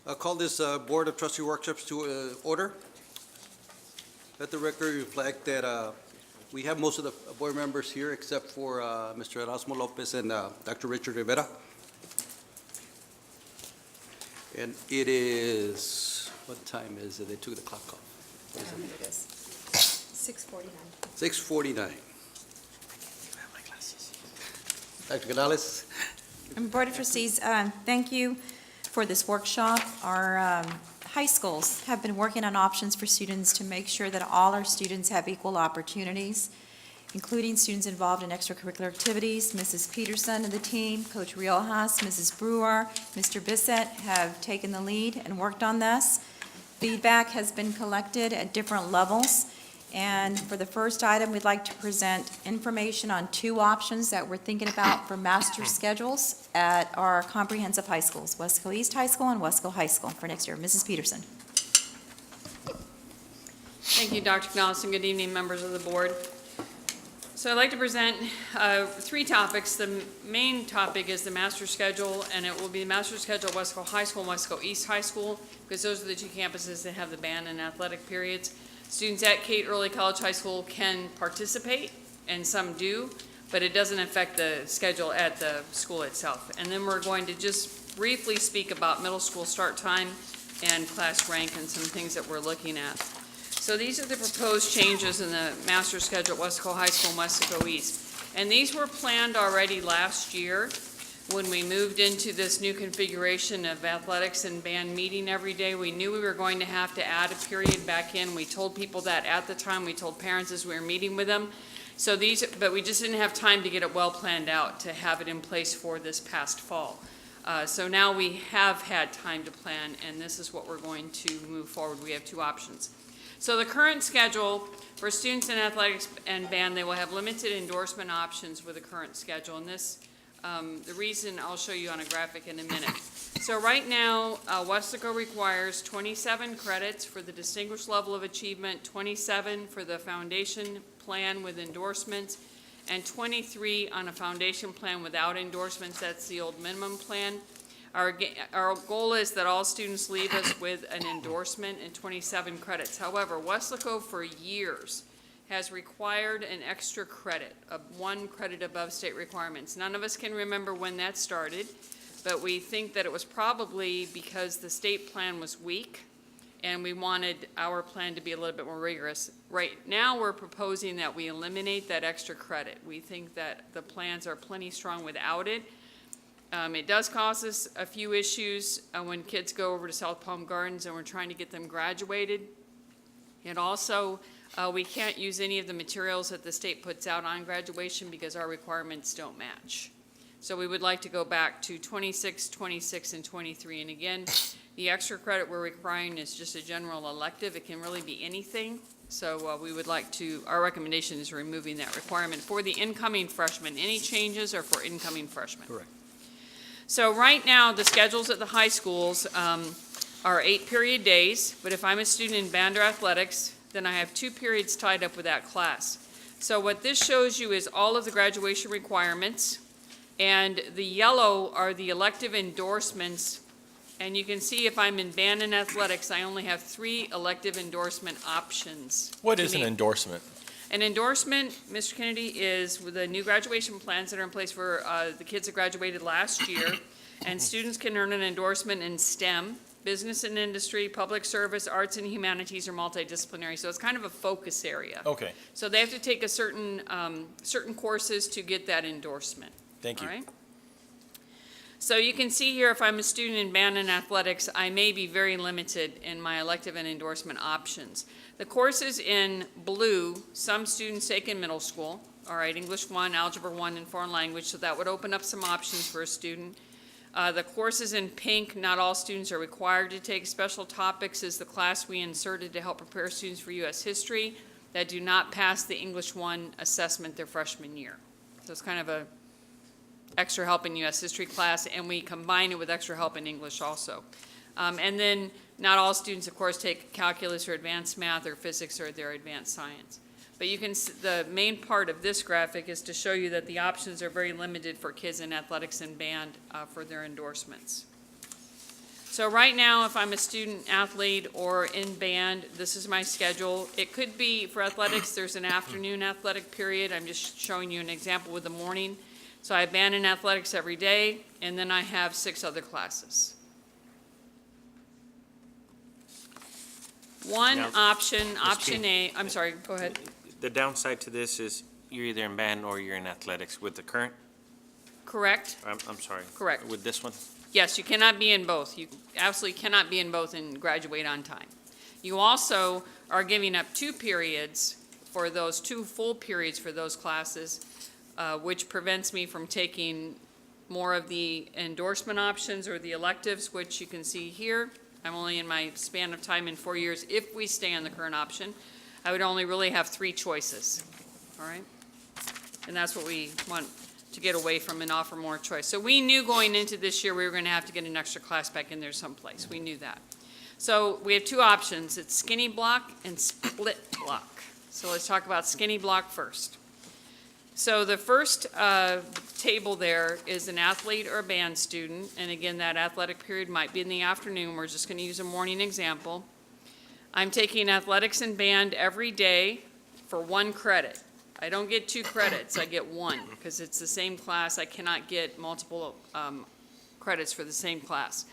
I'll call this Board of Trustee workshops to order. Let the record reflect that we have most of the board members here except for Mr. Erasmo Lopez and Dr. Richard Rivera. And it is, what time is it? They took the clock off. It is 6:49. 6:49. Dr. Canales? Board of Trustees, thank you for this workshop. Our high schools have been working on options for students to make sure that all our students have equal opportunities, including students involved in extracurricular activities. Mrs. Peterson and the team, Coach Riojas, Mrs. Brewer, Mr. Bissett have taken the lead and worked on this. Feedback has been collected at different levels. And for the first item, we'd like to present information on two options that we're thinking about for master schedules at our comprehensive high schools, Weslaco East High School and Weslaco High School for next year. Mrs. Peterson. Thank you, Dr. Canales, and good evening, members of the board. So I'd like to present three topics. The main topic is the master schedule, and it will be the master schedule at Weslaco High School and Weslaco East High School, because those are the two campuses that have the band and athletic periods. Students at Kate Early College High School can participate, and some do, but it doesn't affect the schedule at the school itself. And then we're going to just briefly speak about middle school start time and class rank and some things that we're looking at. So these are the proposed changes in the master schedule at Weslaco High School and Weslaco East. And these were planned already last year when we moved into this new configuration of athletics and band meeting every day. We knew we were going to have to add a period back in. We told people that at the time. We told parents as we were meeting with them. So but we just didn't have time to get it well planned out to have it in place for this past fall. So now we have had time to plan, and this is what we're going to move forward. We have two options. So the current schedule for students in athletics and band, they will have limited endorsement options with the current schedule. And this, the reason I'll show you on a graphic in a minute. So right now, Weslaco requires 27 credits for the distinguished level of achievement, 27 for the foundation plan with endorsements, and 23 on a foundation plan without endorsements. That's the old minimum plan. Our goal is that all students leave us with an endorsement and 27 credits. However, Weslaco for years has required an extra credit, of 1 credit above state requirements. None of us can remember when that started, but we think that it was probably because the state plan was weak and we wanted our plan to be a little bit more rigorous. Right now we're proposing that we eliminate that extra credit. We think that the plans are plenty strong without it. It does cause us a few issues when kids go over to South Palm Gardens and we're trying to get them graduated. And also, we can't use any of the materials that the state puts out on graduation because our requirements don't match. So we would like to go back to 26, 26, and 23. And again, the extra credit we're requiring is just a general elective. It can really be anything. So we would like to, our recommendation is removing that requirement for the incoming freshmen. Any changes are for incoming freshmen. Correct. So right now, the schedules at the high schools are 8-period days, but if I'm a student in band or athletics, then I have 2 periods tied up with that class. So what this shows you is all of the graduation requirements, and the yellow are the elective endorsements, and you can see if I'm in band and athletics, I only have 3 elective endorsement options. What is an endorsement? An endorsement, Mr. Kennedy, is with the new graduation plans that are in place for the kids that graduated last year, and students can earn an endorsement in STEM, business and industry, public service, arts and humanities, or multidisciplinary. So it's kind of a focus area. Okay, So they have to take a certain courses to get that endorsement. thank you. All right? So you can see here, if I'm a student in band and athletics, I may be very limited in my elective and endorsement options. The courses in blue, some students take in middle school, all right, English 1, Algebra 1, and foreign language, so that would open up some options for a student. The courses in pink, not all students are required to take. Special topics is the class we inserted to help prepare students for U.S. history that do not pass the English 1 assessment their freshman year. So it's kind of a extra help in U.S. history class, and we combine it with extra help in English also. And then not all students, of course, take calculus or advanced math or physics or their advanced science. But you can, the main part of this graphic is to show you that the options are very limited for kids in athletics and band for their endorsements. So right now, if I'm a student athlete or in band, this is my schedule. It could be, for athletics, there's an afternoon athletic period. I'm just showing you an example with the morning. So I have band and athletics every day, and then I have 6 other classes. One Now, option, Ms. option P. A, I'm sorry, go ahead. The downside to this is you're either in band or you're in athletics. With the current, Correct? I'm sorry. Correct. With this one? Yes, you cannot be in both. You absolutely cannot be in both and graduate on time. You also are giving up 2 periods for those 2 full periods for those classes, which prevents me from taking more of the endorsement options or the electives, which you can see here. I'm only in my span of time in 4 years. If we stay on the current option, I would only really have 3 choices, all right? And that's what we want to get away from and offer more choice. So we knew going into this year we were going to have to get an extra class back in there someplace. We knew that. So we have 2 options. It's skinny block and split block. So let's talk about skinny block first. So the first table there is an athlete or a band student. And again, that athletic period might be in the afternoon. We're just going to use a morning example. I'm taking athletics and band every day for 1 credit. I don't get 2 credits, I get 1, because it's the same class. I cannot get multiple credits for the same class.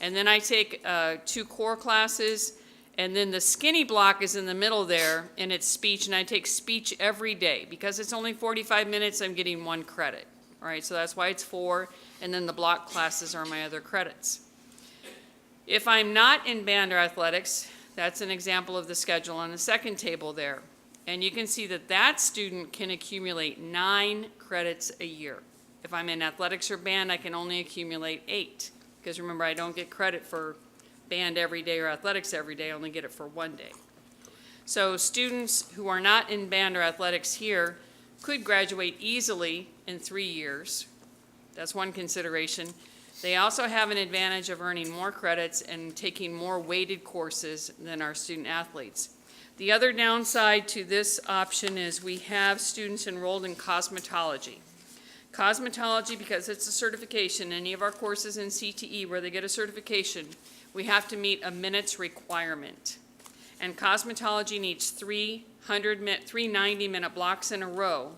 And then I take 2 core classes, and then the skinny block is in the middle there, and it's speech, and I take speech every day. Because it's only 45 minutes, I'm getting 1 credit. All right, so that's why it's 4, and then the block classes are my other credits. If I'm not in band or athletics, that's an example of the schedule on the second table there. And you can see that that student can accumulate 9 credits a year. If I'm in athletics or band, I can only accumulate 8. Because remember, I don't get credit for band every day or athletics every day, I only get it for 1 day. So students who are not in band or athletics here could graduate easily in 3 years. That's one consideration. They also have an advantage of earning more credits and taking more weighted courses than our student athletes. The other downside to this option is we have students enrolled in cosmetology. Cosmetology, because it's a certification, any of our courses in CTE where they get a certification, we have to meet a minutes requirement. And cosmetology needs 3 90-minute blocks in a row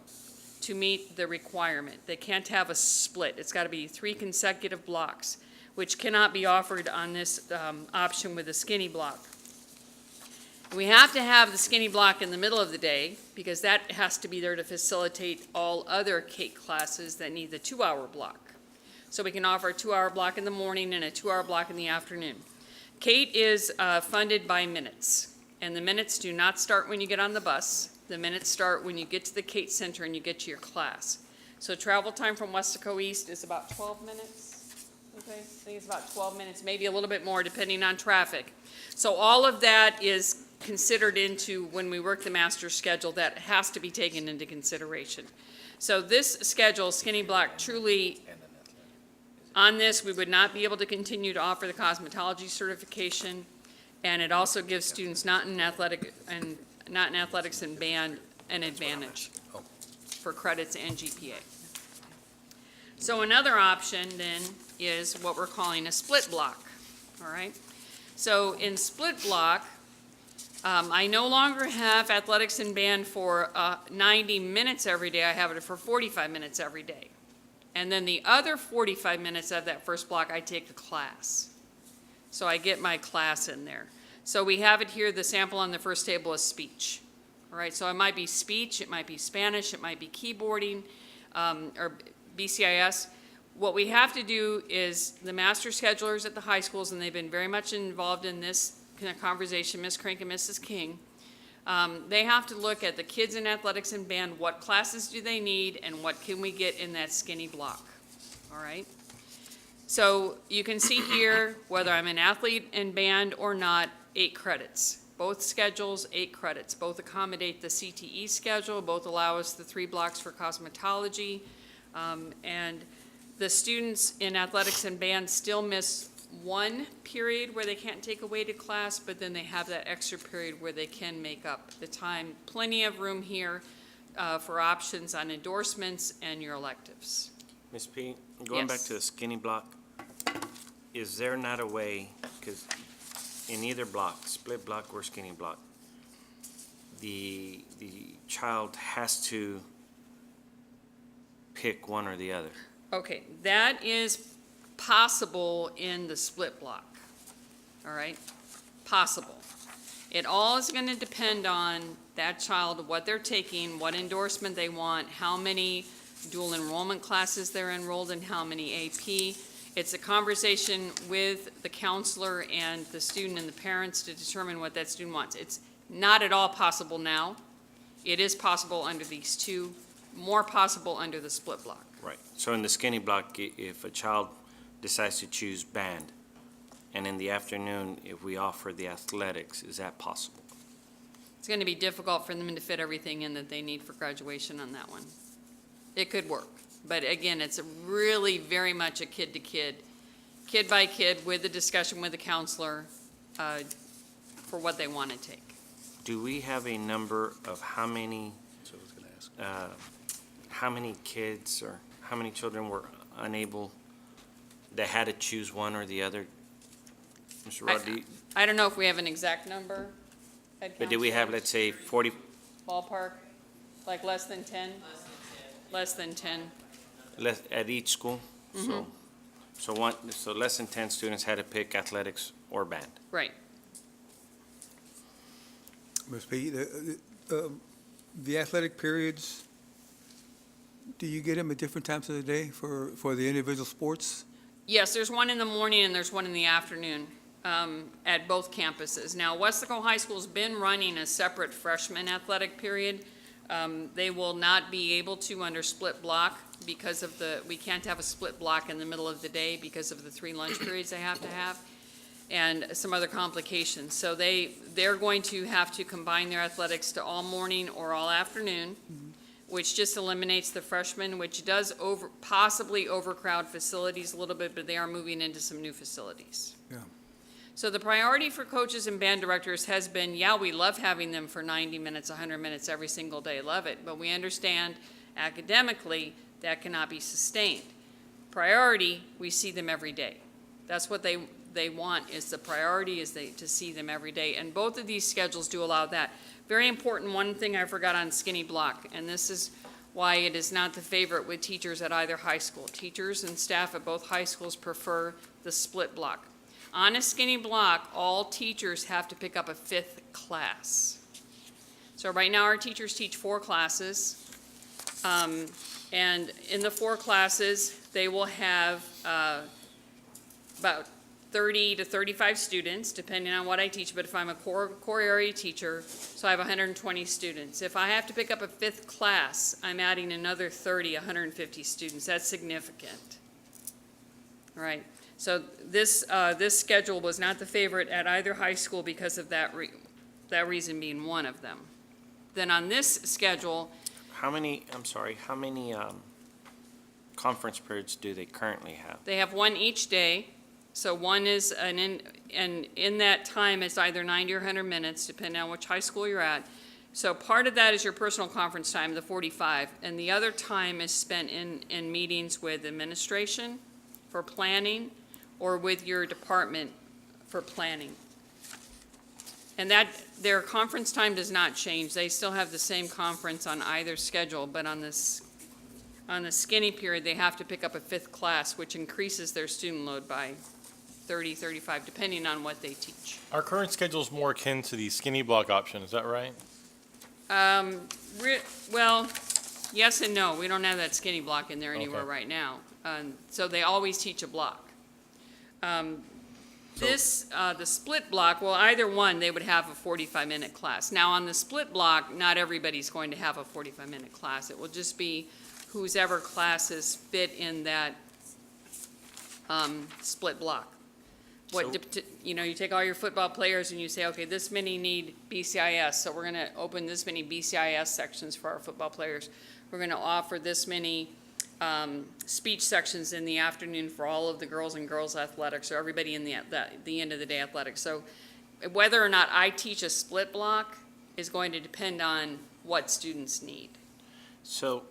to meet the requirement. They can't have a split. It's got to be 3 consecutive blocks, which cannot be offered on this option with a skinny block. We have to have the skinny block in the middle of the day because that has to be there to facilitate all other CATE classes that need the 2-hour block. So we can offer a 2-hour block in the morning and a 2-hour block in the afternoon. CATE is funded by minutes, and the minutes do not start when you get on the bus. The minutes start when you get to the CATE Center and you get to your class. So travel time from Weslaco East is about 12 minutes. Okay, I think it's about 12 minutes, maybe a little bit more depending on traffic. So all of that is considered into when we work the master schedule. That has to be taken into consideration. So this schedule, skinny block, truly, on this we would not be able to continue to offer the cosmetology certification, and it also gives students not in athletics and band an advantage for credits and GPA. So another option then is what we're calling a split block. All right. So in split block, I no longer have athletics and band for 90 minutes every day. I have it for 45 minutes every day. And then the other 45 minutes of that first block, I take a class. So I get my class in there. So we have it here, the sample on the first table is speech. All right, so it might be speech, it might be Spanish, it might be keyboarding, or BCIS. What we have to do is the master schedulers at the high schools, and they've been very much involved in this conversation, Ms. Crink and Mrs. King, they have to look at the kids in athletics and band, what classes do they need, and what can we get in that skinny block, all right? So you can see here, whether I'm an athlete in band or not, 8 credits. Both schedules, 8 credits. Both accommodate the CTE schedule, both allow us the 3 blocks for cosmetology, and the students in athletics and band still miss 1 period where they can't take a weighted class, but then they have that extra period where they can make up the time. Plenty of room here for options on endorsements and your electives. Ms. P, going back Yes. to the skinny block, is there not a way, because in either block, split block or skinny block, the child has to pick one or the other? Okay, that is possible in the split block, all right? Possible. It all is going to depend on that child, what they're taking, what endorsement they want, how many dual enrollment classes they're enrolled in, how many AP. It's a conversation with the counselor and the student and the parents to determine what that student wants. It's not at all possible now. It is possible under these two, more possible under the split block. Right. So in the skinny block, if a child decides to choose band, and in the afternoon, if we offer the athletics, is that possible? It's going to be difficult for them to fit everything in that they need for graduation on that one. It could work, but again, it's really very much a kid-to-kid, kid by kid, with a discussion with the counselor for what they want to take. Do we have a number of how many So I was gonna ask. how many kids or how many children were unable, that had to choose one or the other? Mr. Rod, I don't know if we have an exact number. but did we have, let's say, 40, Ballpark, like less than 10? Less than 10. at each school? So less than 10 students had to pick athletics or band. Right. Ms. P, the athletic periods, do you get them at different times of the day for the individual sports? Yes, there's one in the morning and there's one in the afternoon at both campuses. Now, Weslaco High School's been running a separate freshman athletic period. They will not be able to under split block because of we can't have a split block in the middle of the day because of the 3 lunch periods they have to have and some other complications. So they're going to have to combine their athletics to all morning or all afternoon, which just eliminates the freshmen, which does possibly overcrowd facilities a little bit, but they are moving into some new facilities. Yeah. So the priority for coaches and band directors has been, yeah, we love having them for 90 minutes, 100 minutes every single day, love it, but we understand academically that cannot be sustained. Priority, we see them every day. That's what they want, is the priority is to see them every day, and both of these schedules do allow that. Very important, one thing I forgot on skinny block, and this is why it is not the favorite with teachers at either high school. Teachers and staff at both high schools prefer the split block. On a skinny block, all teachers have to pick up a 5th class. So right now, our teachers teach 4 classes, and in the 4 classes, they will have about 30 to 35 students, depending on what I teach, but if I'm a core area teacher, so I have 120 students. If I have to pick up a 5th class, I'm adding another 30, 150 students. That's significant. All right. So this schedule was not the favorite at either high school because of that reason being one of them. Then on this schedule, How many conference periods do they currently have? they have one each day. So one is and in that time, it's either 90 or 100 minutes, depending on which high school you're at. So part of that is your personal conference time, the 45, and the other time is spent in meetings with administration for planning or with your department for planning. And that, their conference time does not change. They still have the same conference on either schedule, but on the skinny period, they have to pick up a 5th class, which increases their student load by 30, 35, depending on what they teach. Our current schedule is more akin to the skinny block option, is that right? Well, yes and no. We don't have that skinny block in there anywhere Okay. right now. So they always teach a block. The split block, well, either one, they would have a 45-minute class. Now, on the split block, not everybody's going to have a 45-minute class. It will just be whose ever classes fit in that split block. You take all your football players and you say, okay, this many need BCIS, so we're going to open this many BCIS sections for our football players. We're going to offer this many speech sections in the afternoon for all of the girls and girls athletics, or everybody in the end of the day athletics. So whether or not I teach a split block is going to depend on what students need. So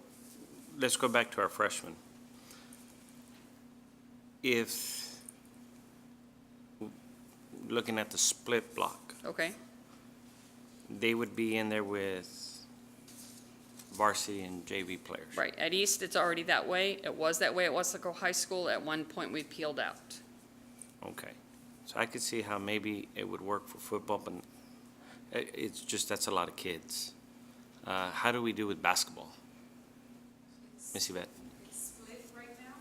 let's go back to our freshmen. If looking at the split block, Okay, they would be in there with varsity and JV players. right. At East, it's already that way. It was that way at Weslaco High School. At one point, we peeled out. Okay. So I could see how maybe it would work for football, but it's just, that's a lot of kids. How do we do with basketball? Miss Yvette? It's split right now,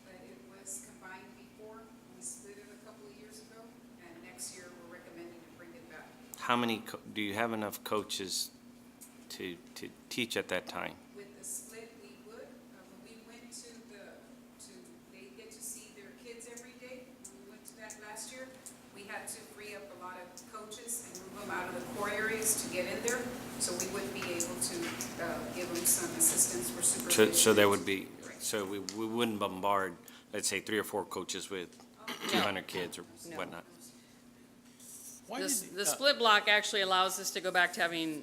but it was combined before. We split it a couple of years ago, and next year we're recommending to bring it back. How many, do you have enough coaches to teach at that time? With the split, we would. When we went to they get to see their kids every day. When we went to that last year, we had to free up a lot of coaches and move them out of the core areas to get in there. So we would be able to give them some assistance for supervision. So there would be, so we wouldn't bombard, let's say, 3 or 4 coaches with 200 kids or No. whatnot. Why The, did- the split block actually allows us to go back to having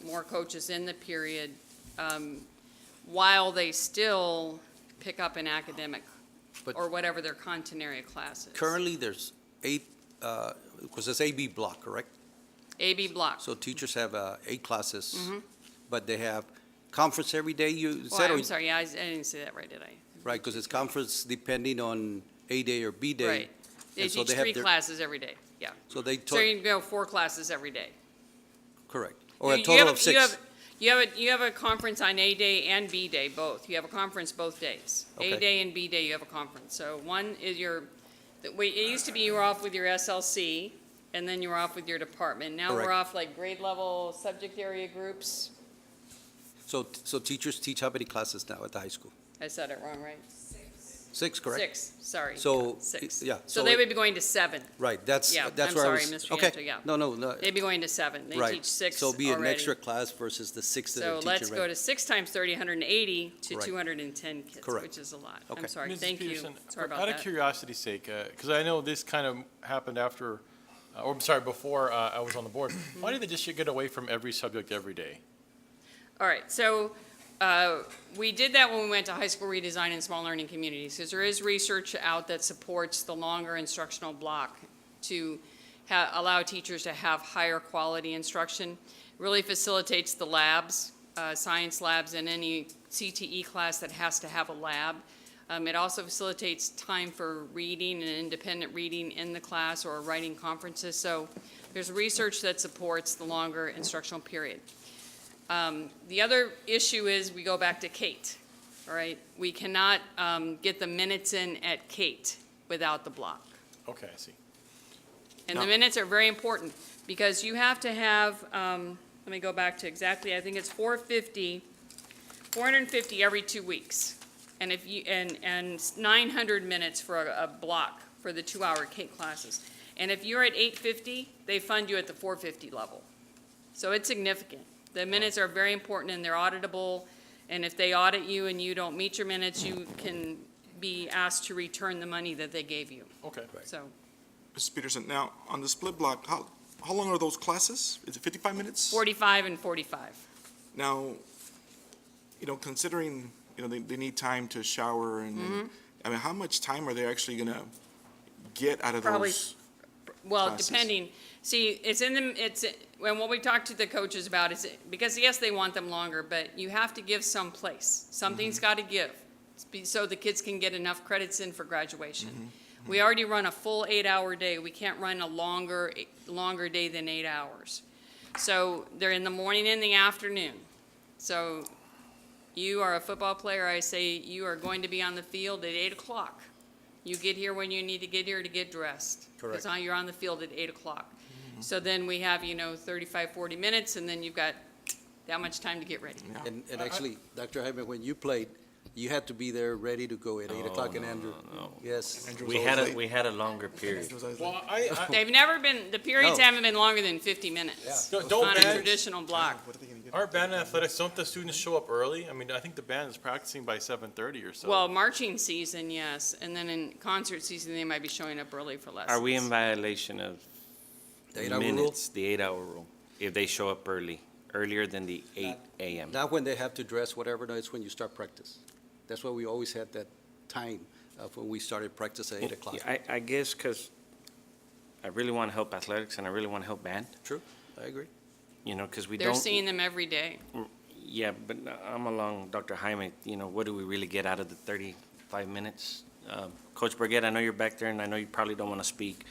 more coaches in the period, while they still pick up an academic But- or whatever their content area class is. Currently, there's 8, because it's AB block, correct? AB block. So teachers have 8 classes, but they have conference every day, you Well, said? or- I'm sorry, yeah, I didn't say that right, did I? Right, because it's conference depending on A day or B day. Right. They And so teach have 3 their- classes every day, yeah. So they So taught, you can go 4 classes every day. correct. Or a You- you total have of 6. You have a conference on A day and B day, both. You have a conference both days. A Okay. day and B day, you have a conference. So one is it used to be you were off with your SLC, and then you were off with your department. Now we're Correct. off like grade level subject area groups. So teachers teach how many classes now at the high school? I said it wrong, right? 6, correct? 6, sorry. So, 6. yeah, So so they it- would be going to 7. Right, that's Yeah, where I I'm was. sorry, Mr. Okay. Yanto, yeah. No. They'd be going to 7. They Right. teach 6 So it'll be an already. extra class versus the 6 that they're So teaching let's go right to 6 times 30, 180 to Right. 210 kids, Correct. which is a lot. Okay. I'm sorry, Mrs. thank you. Peterson, Sorry about Out of that. curiosity's sake, because I know this kind of happened after, or I'm sorry, before I was on the board. Why did the district get away from every subject every day? All right, so we did that when we went to high school redesign and small learning communities, because there is research out that supports the longer instructional block to allow teachers to have higher quality instruction. Really facilitates the labs, science labs, and any CTE class that has to have a lab. It also facilitates time for reading and independent reading in the class or writing conferences. So there's research that supports the longer instructional period. The other issue is we go back to Kate, all right? We cannot get the minutes in at Kate without the block. Okay, I see. And the minutes are very important because you have to have, let me go back to exactly, I think it's 450 every 2 weeks. And if you, and 900 minutes for a block for the 2-hour Kate classes. And if you're at 850, they fund you at the 450 level. So it's significant. The minutes are very important and they're auditable. And if they audit you and you don't meet your minutes, you can be asked to return the money that they gave you. Okay. So, Mrs. Peterson, now, on the split block, how long are those classes? Is it 55 minutes? 45 and 45. Now, considering, they need time to shower and, I mean, how much time are they actually gonna get out of Probably those? Well, classes. depending, see, when what we talked to the coaches about is, because yes, they want them longer, but you have to give some place. Something's got to give, so the kids can get enough credits in for graduation. We already run a full 8-hour day. We can't run a longer day than 8 hours. So they're in the morning and the afternoon. So you are a football player, I say you are going to be on the field at 8 o'clock. You get here when you need to get here to get dressed. Correct. Because you're on the field at 8 o'clock. So then we have, 35, 40 minutes, and then you've got that much time to get ready. And actually, Dr. Hyman, when you played, you had to be there ready to go at 8 o'clock in Andrew. No. Yes. Andrew was We always had late. we had a longer period. Andrew was always Well, late. They've never been, the periods No. haven't been longer than 50 minutes. Yeah. Don't On a bands- traditional block. What are they gonna get? Our band and athletics, don't the students show up early? I mean, I think the band is practicing by 7:30 or so. Well, marching season, yes, and then in concert season, they might be showing up early for lessons. Are we in violation of The 8-hour rule? minutes, the 8-hour rule, if they show up earlier than the 8 a.m.? Not when they have to dress, whatever, no, it's when you start practice. That's why we always had that time of when we started practice at 8 o'clock. I guess because I really want to help athletics and I really want to help band, True, I agree. you know, because we They're don't. seeing them every day. Yeah, but I'm along Dr. Jaime, you know, what do we really get out of the 35 minutes? Coach Burgett, I know you're back there, and I know you probably don't want to speak.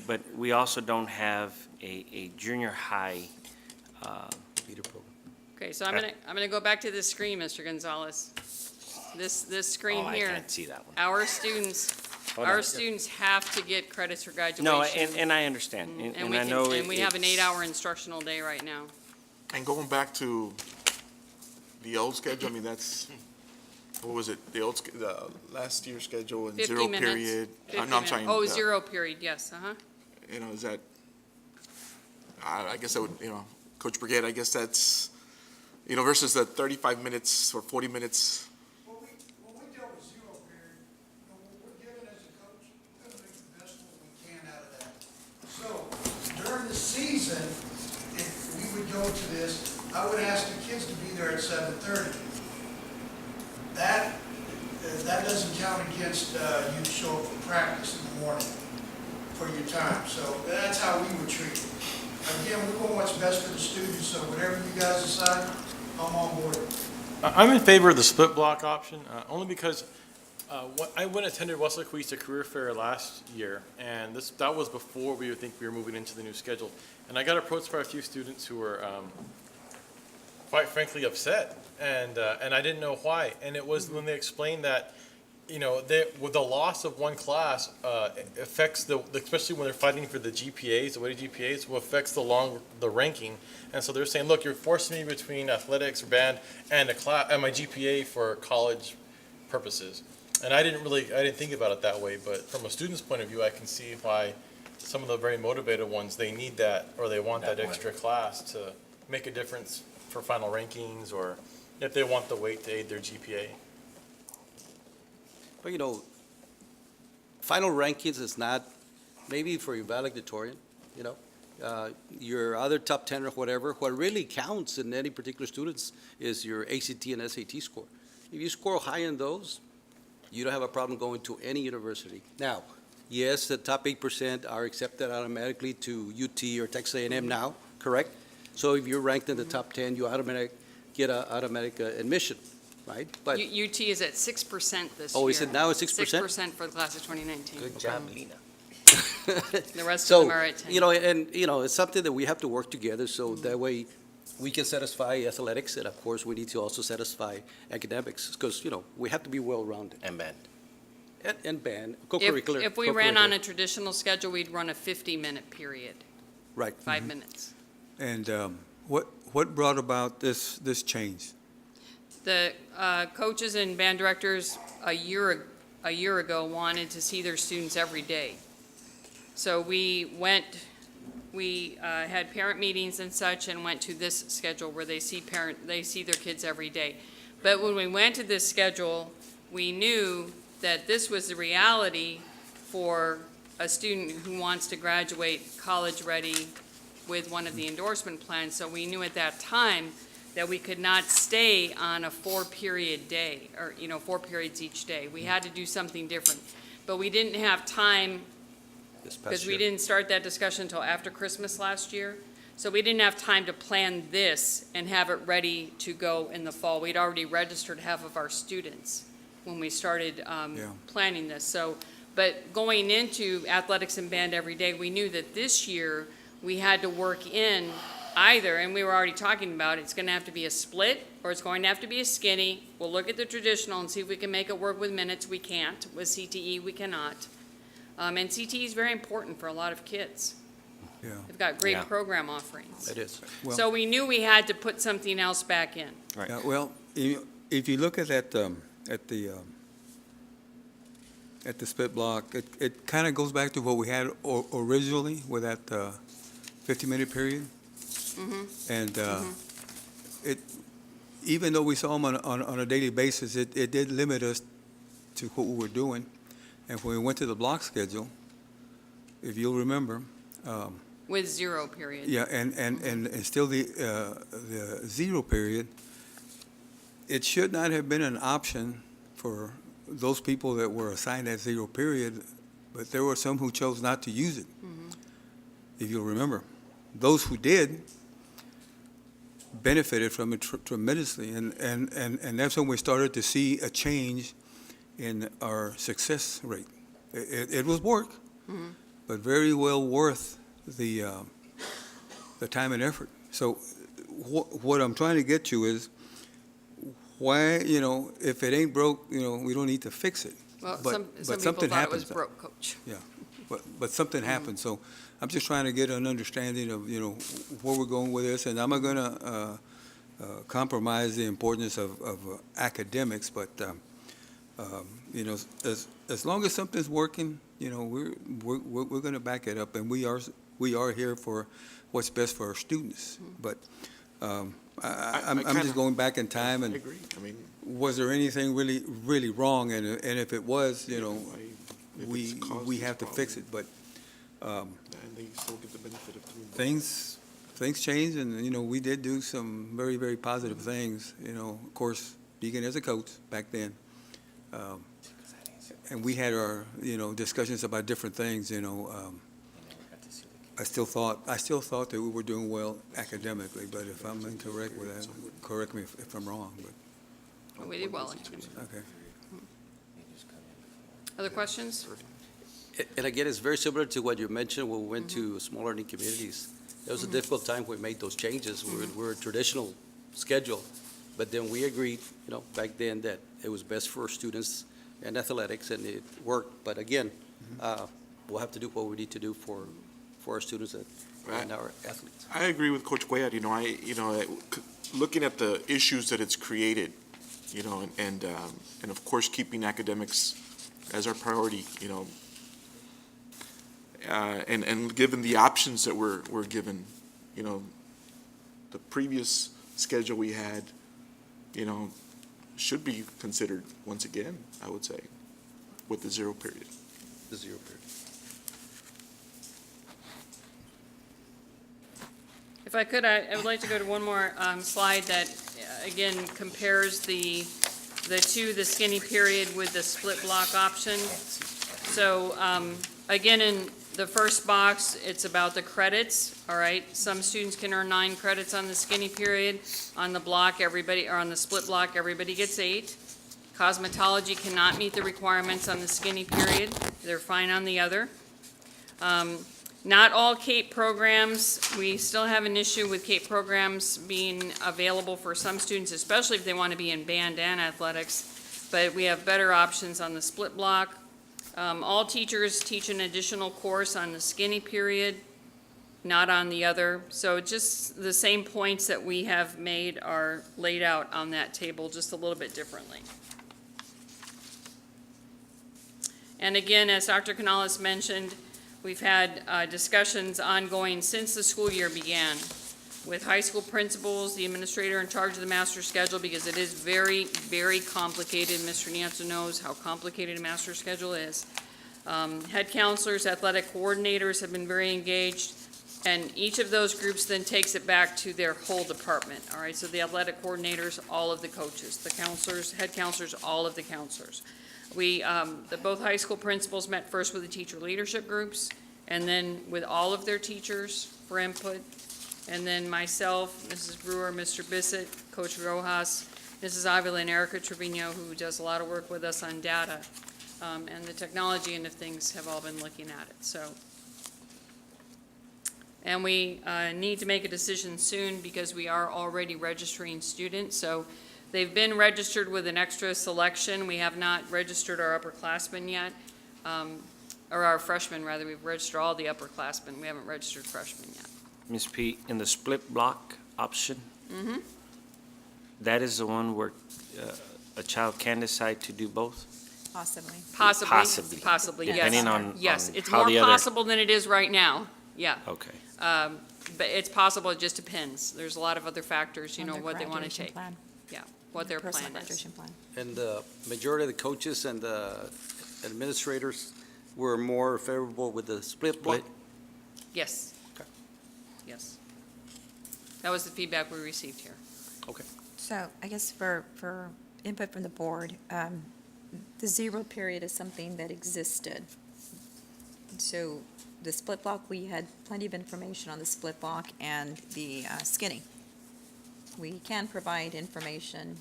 But we also don't have a junior high, Feeder program. Okay, so I'm gonna go back to this screen, Mr. Gonzalez. This screen oh, I here. can't see that one. Our students, Hold our on. students have to get credits for graduation. No, and I understand, and I know. And we have an it's- 8-hour instructional day right now. And going back to the old schedule, I mean, that's, what was it, the last year's schedule and 50 zero minutes. period? 50 No, I'm minutes. sorry. Oh, 0 period, yes, uh-huh. You know, is that, I guess I would, you know, Coach Brigade, I guess that's, you know, versus the 35 minutes or 40 minutes. When we deal with 0 period, you know, what we're given as a coach, we're gonna make the best of what we can out of that. So during the season, if we would go to this, I would ask the kids to be there at 7:30. That doesn't count against, you show up for practice in the morning for your time. So that's how we would treat it. Again, we want what's best for the students, so whatever you guys decide, I'm on board. I'm in favor of the split block option, only because I went and attended Weslaco ISD Career Fair last year, and that was before we would think we were moving into the new schedule. And I got approached by a few students who were quite frankly upset, and I didn't know why. And it was when they explained that, you know, with the loss of one class, affects especially when they're fighting for the GPAs, the weighted GPAs, affects the ranking. And so they're saying, look, you're forcing me between athletics or band and my GPA for college purposes. And I didn't think about it that way, but from a student's point of view, I can see why some of the very motivated ones, they need that, or they want that extra class to make a difference for final rankings, or if they want the weight to aid their GPA. But, you know, final rankings is not, maybe for your valedictorian, you know, your other top 10 or whatever. What really counts in any particular students is your ACT and SAT score. If you score high in those, you don't have a problem going to any university. Now, yes, the top 8% are accepted automatically to UT or Texas A&M now, correct? So if you're ranked in the top 10, you get an automatic admission, right? But UT is at 6% this year. oh, is it now at 6%? 6% for the class of 2019. Good job, Lina. The rest of So, them are at 10. you know, and, you know, it's something that we have to work together, so that way we can satisfy athletics, and of course, we need to also satisfy academics, because, you know, we have to be well-rounded. And band. And band, co-curricular. If we ran on co-curricular. a traditional schedule, we'd run a 50-minute period, Right. 5 minutes. And what brought about this change? The coaches and band directors a year ago wanted to see their students every day. So we had parent meetings and such, and went to this schedule where they see their kids every day. But when we went to this schedule, we knew that this was the reality for a student who wants to graduate college-ready with one of the endorsement plans. So we knew at that time that we could not stay on a 4-period day, or, 4 periods each day. We had to do something different. But we didn't have time, This past because we year. didn't start that discussion until after Christmas last year. So we didn't have time to plan this and have it ready to go in the fall. We'd already registered half of our students when we started planning this. So, but going into athletics and band every day, we knew that this year we had to work in either, and we were already talking about, it's going to have to be a split, or it's going to have to be a skinny. We'll look at the traditional and see if we can make it work with minutes. We can't. With CTE, we cannot. And CTE is very important for a lot of kids. Yeah. They've got great Yeah. program offerings. It is. Well- So we knew we had to put something else back in. Right. Yeah, well, if you look at the split block, it kind of goes back to what we had originally with that 50-minute period. And even though we saw them on a daily basis, it did limit us to what we were doing. And when we went to the block schedule, if you'll remember, With 0 period. yeah, and still the 0 period, it should not have been an option for those people that were assigned that 0 period but there were some who chose not to use it. If you'll remember, those who did benefited from it tremendously, and that's when we started to see a change in our success rate. It was work, but very well worth the time and effort. So what I'm trying to get to is why, if it ain't broke, we don't need to fix it. Well, But- some but people something thought it was happens. broke, Coach. But something happened, so I'm just trying to get an understanding of, where we're going with this, and I'm not gonna compromise the importance of academics, but, as long as something's working, we're gonna back it up, and we are here for what's best for our students. But I'm just going back in time, I and agree. I mean, was there anything really, really wrong? And if it was, if it's caused we this have to fix it, but and they still get the benefit of doing both. things change, and, we did do some very, very positive things, of course, speaking as a coach back then. And we had our, discussions about different things, I still thought that we were doing well academically, but if I'm incorrect with that, correct me if I'm wrong, but, We did well. Andy. okay. Other questions? And again, it's very similar to what you mentioned when we went to small learning communities. It was a difficult time when we made those changes. We're a traditional schedule, but then we agreed, back then that it was best for students and athletics, and it worked. But again, we'll have to do what we need to do for our students and our athletes. I agree with Coach Cuellar. Looking at the issues that it's created, and of course, keeping academics as our priority, and given the options that we're given, the previous schedule we had, should be considered once again, I would say, with the 0 period. The 0 period. If I could, I would like to go to one more slide that, again, compares the skinny period with the split block option. So, again, in the first box, it's about the credits, all right? Some students can earn 9 credits on the skinny period. On the block, on the split block, everybody gets 8. Cosmetology cannot meet the requirements on the skinny period. They're fine on the other. Not all CAPE programs, we still have an issue with CAPE programs being available for some students, especially if they want to be in band and athletics, but we have better options on the split block. All teachers teach an additional course on the skinny period, not on the other. So just the same points that we have made are laid out on that table, just a little bit differently. And again, as Dr. Canales mentioned, we've had discussions ongoing since the school year began with high school principals, the administrator in charge of the master schedule, because it is very, very complicated. Mr. Nianza knows how complicated a master schedule is. Head counselors, athletic coordinators have been very engaged, and each of those groups then takes it back to their whole department, all right? So the athletic coordinators, all of the coaches, the counselors, head counselors, all of the counselors. Both high school principals met first with the teacher leadership groups, and then with all of their teachers for input. And then myself, Mrs. Brewer, Mr. Bissett, Coach Rojas, Mrs. Avila, and Erica Trevino, who does a lot of work with us on data, and the technology and the things have all been looking at it, so. And we need to make a decision soon because we are already registering students, so they've been registered with an extra selection. We have not registered our upperclassmen yet, or our freshmen, rather. We've registered all the upperclassmen. We haven't registered freshmen yet. Ms. P, in the split block option, that is the one where a child can decide to do both? Possibly. Possibly, yes. Depending on Yes, it's how more the other. possible than it is right now, yeah. Okay. But it's possible, it just depends. There's a lot of other factors, On their what they want to graduation take. plan, Yeah, what their personal plan is. graduation plan. And the majority of the coaches and the administrators were more favorable with the split block? Yes. Okay. Yes. That was the feedback we received here. Okay. So I guess for input from the board, the 0 period is something that existed So the split block, we had plenty of information on the split block and the skinny. We can provide information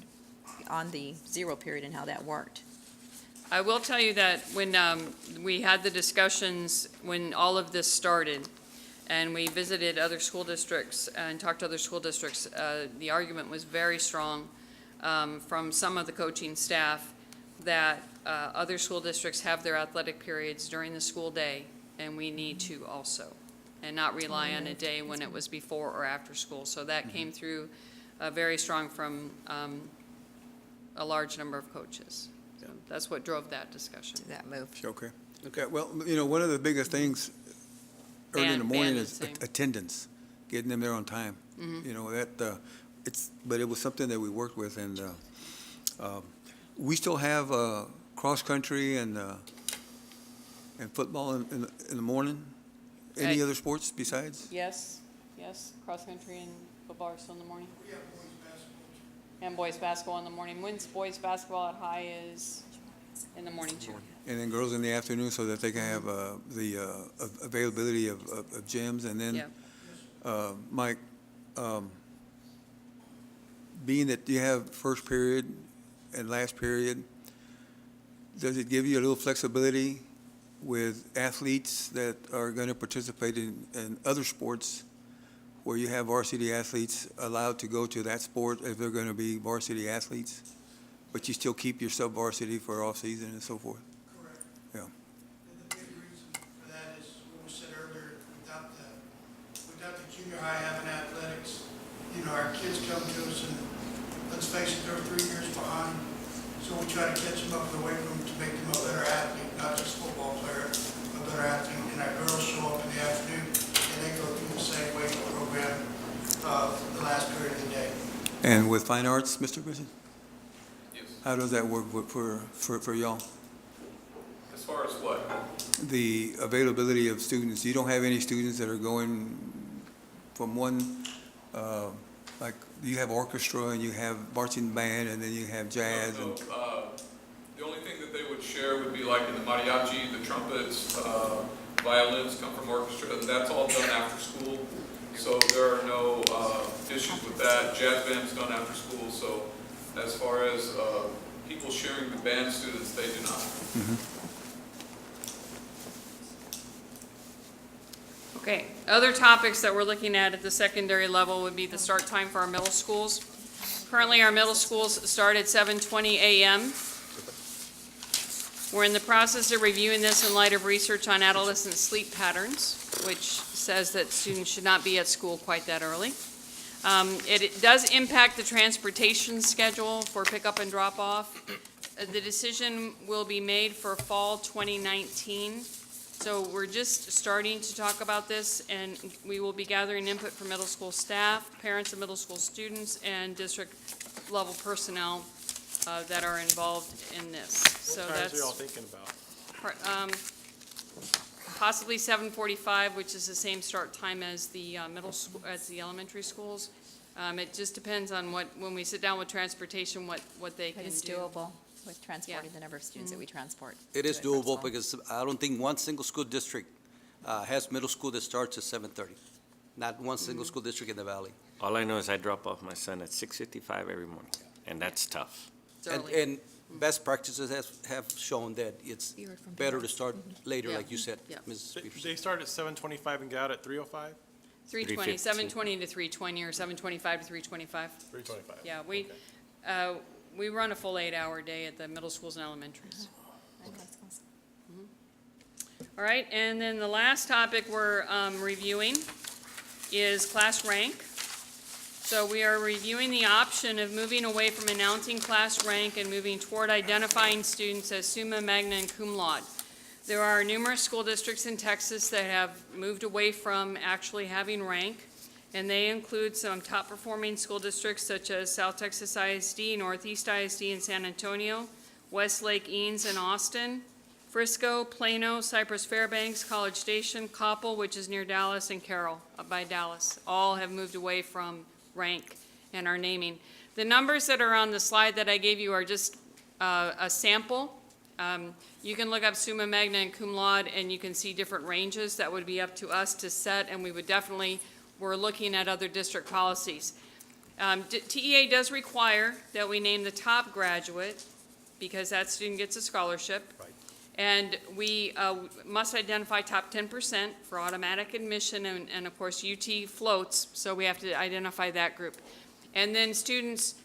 on the zero period and how that worked. I will tell you that when we had the discussions, when all of this started, and we visited other school districts and talked to other school districts, the argument was very strong from some of the coaching staff that other school districts have their athletic periods during the school day, and we need to also, and not rely on a day when it was before or after school. So that came through very strong from a large number of coaches. So that's what drove that discussion. That move. Okay. Okay, well, one of the biggest things early in the morning Band is is the same. attendance, getting them there on time. But it was something that we worked with, and we still have cross-country and football in the morning. Any other sports besides? Yes, cross-country and football are still in the morning. We have boys basketball. And boys basketball in the morning. When's boys basketball at High is in the morning too. And then girls in the afternoon, so that they can have the availability of gyms. And then, Yeah. Mike, being that you have first period and last period, does it give you a little flexibility with athletes that are going to participate in other sports, where you have varsity athletes allowed to go to that sport if they're going to be varsity athletes, but you still keep your sub-varsity for off-season and so forth? Correct. Yeah. And the big reason for that is, what was said earlier, without the junior high having athletics, our kids come to us and, let's face it, they're 3 years behind. So we try to catch them up in the weight room to make them a better athlete, not just football player, a better athlete. And our girls show up in the afternoon and they go through the same weight program the last period of the day. And with fine arts, Mr. Griffin? Yes. How does that work for y'all? As far as what? The availability of students, you don't have any students that are going from one, like, you have orchestra and you have marching band and then you have jazz and, The only thing that they would share would be like in the mariachi, the trumpets, violins come from orchestra, and that's all done after school. So there are no issues with that. Jazz band's done after school, so as far as people sharing the band students, they do not. Okay, other topics that we're looking at the secondary level would be the start time for our middle schools. Currently, our middle schools start at 7:20 a.m. We're in the process of reviewing this in light of research on adolescent sleep patterns, which says that students should not be at school quite that early. It does impact the transportation schedule for pickup and drop-off. The decision will be made for fall 2019. So we're just starting to talk about this, and we will be gathering input from middle school staff, parents of middle school students, and district-level personnel that are involved in this. So What times that's are y'all thinking about? possibly 7:45, which is the same start time as the middle school, as the elementary schools. It just depends on when we sit down with transportation, what they But can it's do. doable with transporting the number of students that we transport. It is to and from doable school. because I don't think one single school district has middle school that starts at 7:30. Not one single school district in the valley. All I know is I drop off my son at 6:55 every morning, and that's tough. It's early. And best practices have shown that it's You heard from better to parents. start later, Yeah. like you said, Yeah. Mrs. Peterson. They start at 7:25 and get out at 3:05? 3:20, 3:15. 7:20 to 3:20, or 7:25 to 3:25. 3:25. Yeah, Okay. we run a full 8-hour day at the middle schools and elementaries. All right, and then the last topic we're reviewing is class rank. So we are reviewing the option of moving away from announcing class rank and moving toward identifying students as summa, magna, and cum laude. There are numerous school districts in Texas that have moved away from actually having rank, and they include some top-performing school districts such as South Texas ISD, Northeast ISD in San Antonio, Westlake Eanes in Austin, Frisco, Plano, Cypress Fairbanks, College Station, Coppell, which is near Dallas, and Carroll, up by Dallas. All have moved away from rank and are naming. The numbers that are on the slide that I gave you are just a sample. You can look up summa magna and cum laude, and you can see different ranges. That would be up to us to set, and we would definitely, we're looking at other district policies. TEA does require that we name the top graduate, because that student gets a scholarship. Right. And we must identify top 10% for automatic admission, and of course UT floats, so we have to identify that group. And then students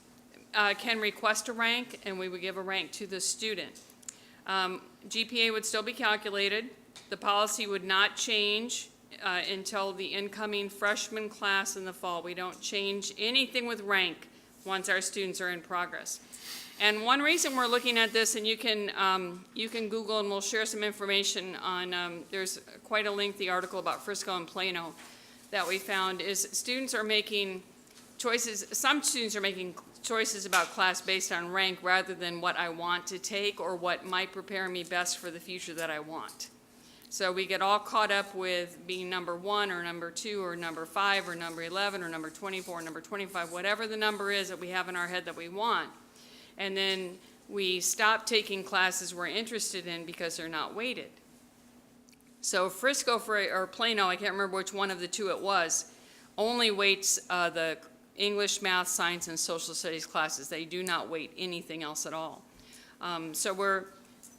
can request a rank, and we would give a rank to the student. GPA would still be calculated. The policy would not change until the incoming freshman class in the fall. We don't change anything with rank once our students are in progress. And one reason we're looking at this, and you can Google, and we'll share some information on, there's quite a lengthy article about Frisco and Plano that we found, is students are making choices, some students are making choices about class based on rank rather than what I want to take or what might prepare me best for the future that I want. So we get all caught up with being number 1 or number 2 or number 5 or number 11 or number 24 or number 25, whatever the number is that we have in our head that we want. And then we stop taking classes we're interested in because they're not weighted. So Frisco or Plano, I can't remember which one of the two it was, only weights the English, math, science, and social studies classes. They do not weight anything else at all. So we're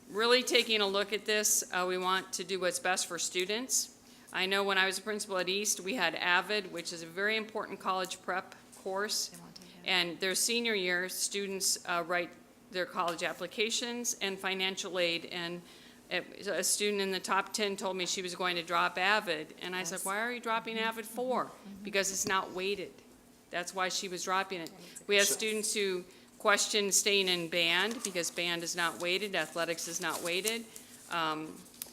really taking a look at this. We want to do what's best for students. I know when I was a principal at East, we had AVID, which is a very important college prep course. And their senior year, students write their college applications and financial aid. And a student in the top 10 told me she was going to drop AVID. And I said, why are you dropping AVID for? Because it's not weighted. That's why she was dropping it. We have students who question staying in band because band is not weighted, athletics is not weighted,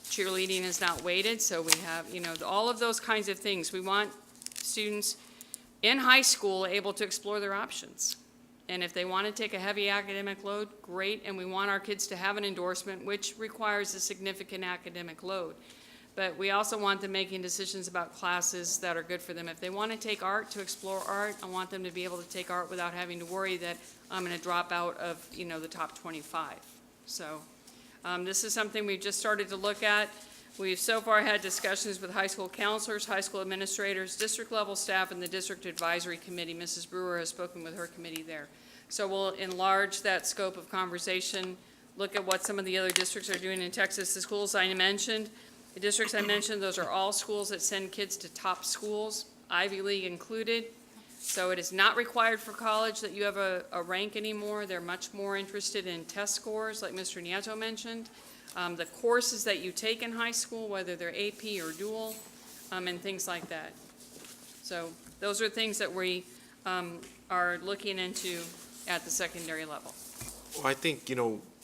cheerleading is not weighted. So we have, all of those kinds of things. We want students in high school able to explore their options. And if they want to take a heavy academic load, great, and we want our kids to have an endorsement, which requires a significant academic load. But we also want them making decisions about classes that are good for them. If they want to take art, to explore art, I want them to be able to take art without having to worry that I'm going to drop out of, the top 25. So this is something we've just started to look at. We've so far had discussions with high school counselors, high school administrators, district level staff, and the district advisory committee. Mrs. Brewer has spoken with her committee there. So we'll enlarge that scope of conversation, look at what some of the other districts are doing in Texas. The schools I mentioned, the districts I mentioned, those are all schools that send kids to top schools, Ivy League included. So it is not required for college that you have a rank anymore. They're much more interested in test scores, like Mr. Nieto mentioned. The courses that you take in high school, whether they're AP or dual, and things like that. So those are things that we are looking into at the secondary level. Well, I think,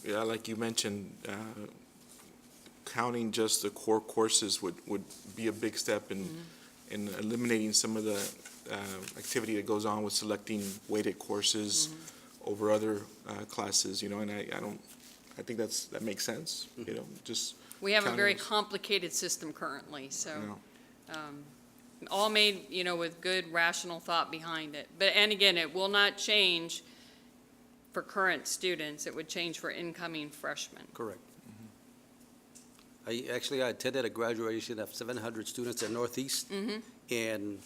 like you mentioned, counting just the core courses would be a big step in eliminating some of the activity that goes on with selecting weighted courses over other classes, and I think that makes sense, just. We have a very counting- complicated system currently, so all made, with good rational thought behind it. And again, it will not change for current students. It would change for incoming freshmen. Correct. I attended a graduation of 700 students at Northeast, and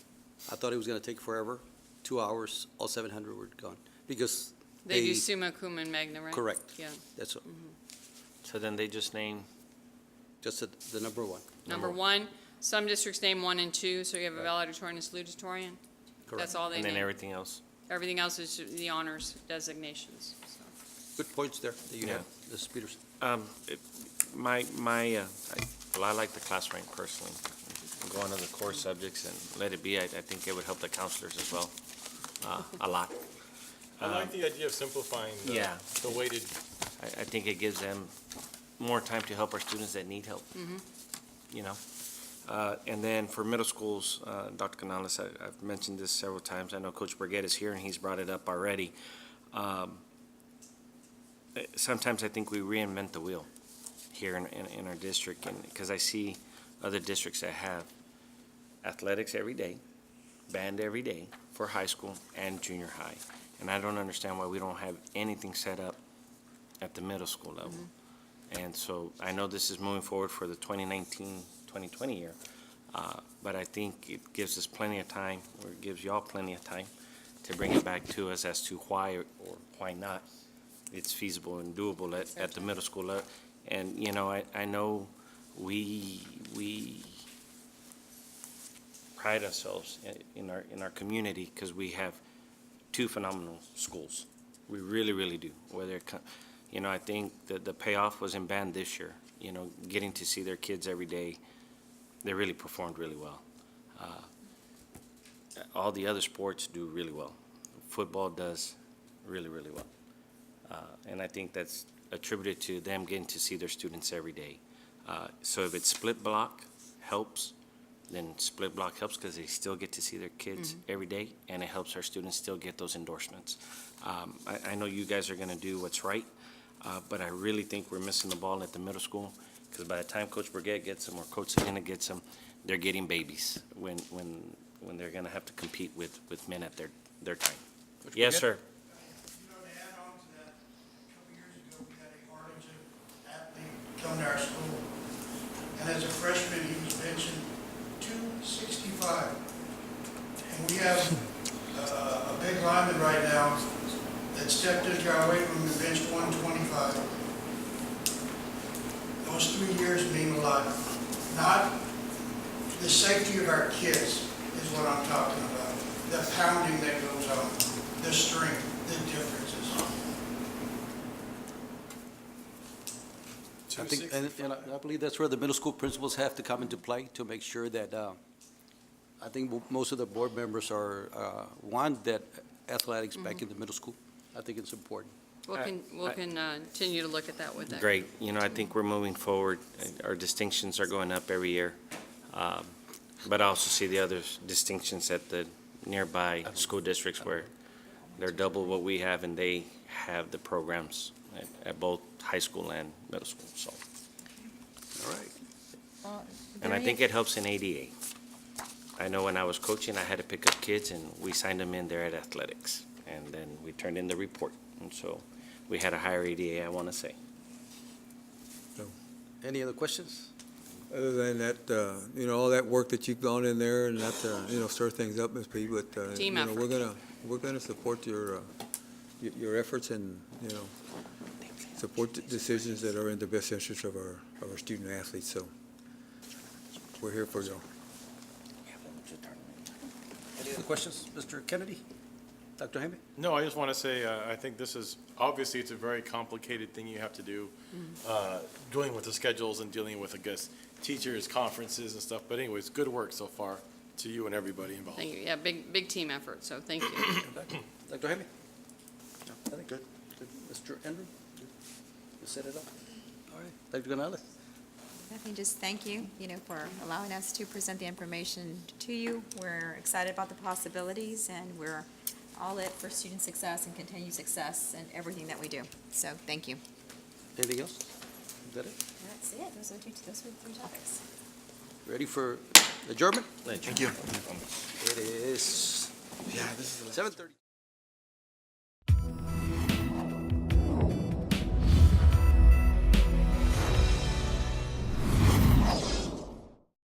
I thought it was going to take forever. 2 hours, all 700 were gone, because They do summa cum and magna, right? Correct. Yeah. That's So then they just name, just the number one. Number one, some districts name 1 and 2, so you have a valedictorian and salutatorian. Correct. That's all they and then name. everything else? Everything else is the honors designations, so. Good points there that you have, Mrs. Peters. I like the class rank personally. Go on to the core subjects and let it be. I think it would help the counselors as well, a lot. I like the idea of simplifying Yeah. the weighted. I think it gives them more time to help our students that need help. And then for middle schools, Dr. Canales, I've mentioned this several times. I know Coach Burgett is here and he's brought it up already. Sometimes I think we reinvent the wheel here in our district, and because I see other districts that have athletics every day, band every day for high school and junior high. And I don't understand why we don't have anything set up at the middle school level. And so I know this is moving forward for the 2019-2020 year, but I think it gives us plenty of time, or it gives y'all plenty of time to bring it back to us as to why or why not it's feasible and doable at the middle school level. And, you know, I know we pride ourselves in our community because we have two phenomenal schools. We really, really do. Whether you know, I think that the payoff was in band this year. You know, getting to see their kids every day, they really performed really well. All the other sports do really well. Football does really, really well. And I think that's attributed to them getting to see their students every day. So if it's split block helps, then split block helps because they still get to see their kids every day, and it helps our students still get those endorsements. I know you guys are going to do what's right, but I really think we're missing the ball at the middle school because by the time Coach Burgett gets them or Coach Selena gets them, they're getting babies when they're going to have to compete with men at their time. Coach Yes, Burgett? sir. You know, to add on to that, a couple years ago, we had a Arlington athlete come to our school. And as a freshman, he was benching 265. And we have a big lineman right now that stepped into our weight room and benched 125. Those 3 years mean a lot. Not the safety of our kids is what I'm talking about. The pounding that goes on, the strength, the differences. I think, and I believe that's where the middle school principals have to come into play to make sure that, I think most of the board members want that athletics back in the middle school. I think it's important. We'll continue to look at that with that. Great. You know, I think we're moving forward. Our distinctions are going up every year. But I also see the other distinctions at the nearby school districts where they're double what we have, and they have the programs at both high school and middle school, so. All right. And I think it helps in ADA. I know when I was coaching, I had to pick up kids, and we signed them in there at athletics. And then we turned in the report, and so we had a higher ADA, I want to say. Any other questions? Other than that, you know, all that work that you've gone in there and not to, you know, stir things up, Ms. P, but, Team you know, effort. we're gonna support your efforts and, you know, support the decisions that are in the best interest of our student athletes, so we're here for you. Any other questions? Mr. Kennedy? Dr. Jaime? No, I just want to say, I think this is, obviously, it's a very complicated thing you have to do, dealing with the schedules and dealing with, I guess, teachers, conferences and stuff. But anyways, good work so far to you and everybody involved. Thank you. Yeah, big team effort, so thank you. Dr. Jaime? No, I think good. Mr. Andrew? You set it up? All right. Dr. Gonzalez? Let me just thank you, for allowing us to present the information to you. We're excited about the possibilities, and we're all in for student success and continued success in everything that we do. So, thank you. Anything else? Is that it? That's it. Those are the 3 topics. Ready for adjournment? Thank you. It is 7:30.